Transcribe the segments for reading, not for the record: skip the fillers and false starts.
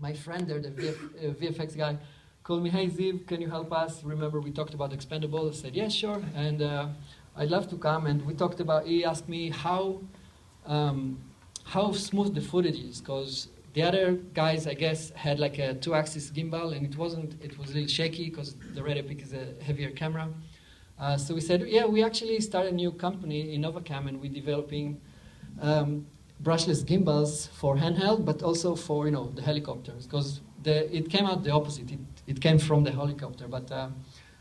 My friend there, the VFX guy, called me, "Hey Ziv, can you help us? Remember we talked about Expendables?" I said, "Yeah, sure." And I'd love to come. And we talked about. He asked me how smooth the footage is, because the other guys, I guess, had like a 2-axis gimbal, and it was a little shaky because the Red Epic is a heavier camera. So we said, yeah, we actually started a new company in Novacam, and we're developing brushless gimbals for handheld, but also for the helicopters, because it came out the opposite. It came from the helicopter, but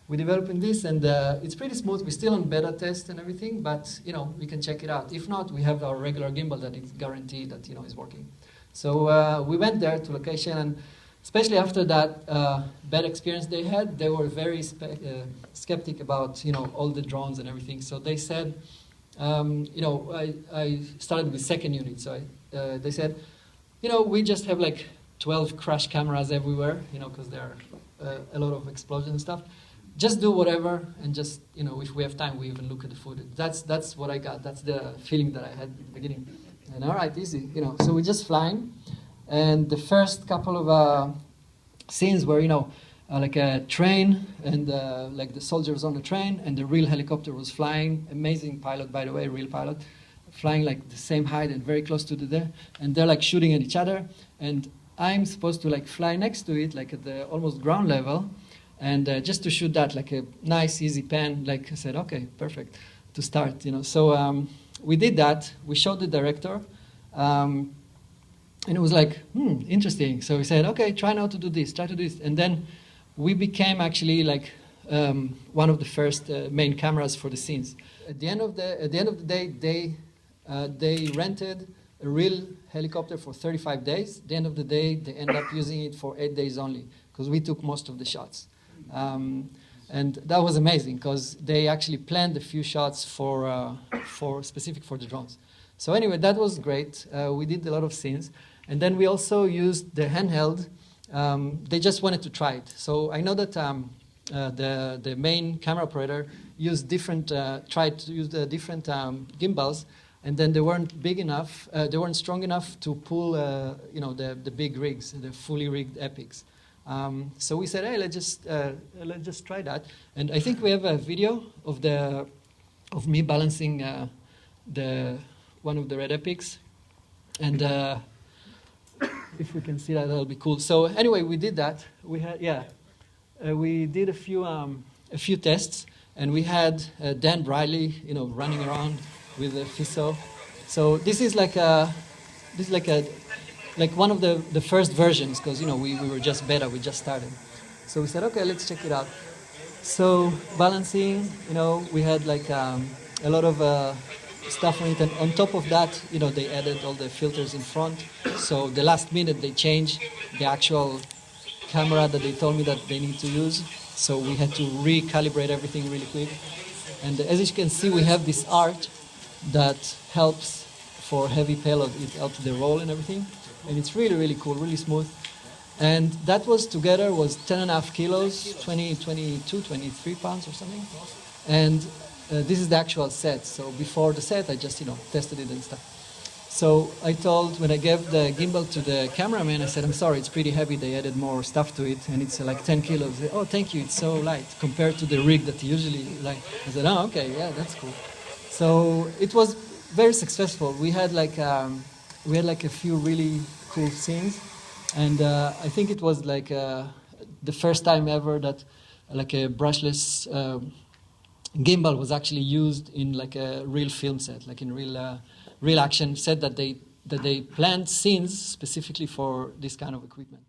we're developing this, and it's pretty smooth. We're still on beta test and everything, but we can check it out. If not, we have our regular gimbal that is guaranteed that is working. So we went there to location, and especially after that bad experience they had, they were very skeptic about all the drones and everything. So they said, I started with second unit. So they said, we just have like 12 crash cameras everywhere, because there are a lot of explosions and stuff. Just do whatever, and just if we have time, we even look at the footage. That's what I got. That's the feeling that I had at the beginning. And all right, easy, So we're just flying, and the first couple of scenes were, like a train, and like the soldiers on the train, and the real helicopter was flying. Amazing pilot, by the way, real pilot, flying like the same height and very close to there, and they're like shooting at each other, and I'm supposed to like fly next to it, like at the almost ground level, and just to shoot that, like a nice easy pan. Like I said, okay, perfect to start, So we did that. We showed the director. And it was like, interesting. So we said, okay, try now to do this, try to do this. And then we became actually like one of the first main cameras for the scenes. At the end of the day, they rented a real helicopter for 35 days. At the end of the day, they ended up using it for 8 days only, because we took most of the shots. And that was amazing, because they actually planned a few shots for specific for the drones. So anyway, that was great. We did a lot of scenes. And then we also used the handheld. They just wanted to try it. So I know that the main camera operator tried to use the different gimbals, and then they weren't big enough, they weren't strong enough to pull the big rigs, the fully rigged epics. So we said, hey, let's just try that. And I think we have a video of me balancing one of the Red Epics, and if we can see that, that'll be cool. So anyway, we did that. We did a few tests, and we had Dan Briley, running around with a FISO. So this is like one of the first versions, because we were just beta, we just started. So we said, okay, let's check it out. So balancing, we had like a lot of stuff on it, and on top of that, they added all the filters in front. So the last minute they changed the actual camera that they told me that they need to use. So we had to recalibrate everything really quick. And as you can see, we have this art that helps for heavy payload. It helps the roll and everything. And it's really, really cool, really smooth. And that was 10.5 kilos, 22, 23 pounds or something. And this is the actual set. So before the set, I just, tested it and stuff. So when I gave the gimbal to the cameraman, I said, I'm sorry, it's pretty heavy. They added more stuff to it, and it's like 10 kilos. Said, oh, thank you, it's so light compared to the rig that usually like. I said, oh, okay, yeah, that's cool. So it was very successful. We had like a few really cool scenes, and I think it was like the first time ever that like a brushless gimbal was actually used in like a real film set, like in real action set that they planned scenes specifically for this kind of equipment.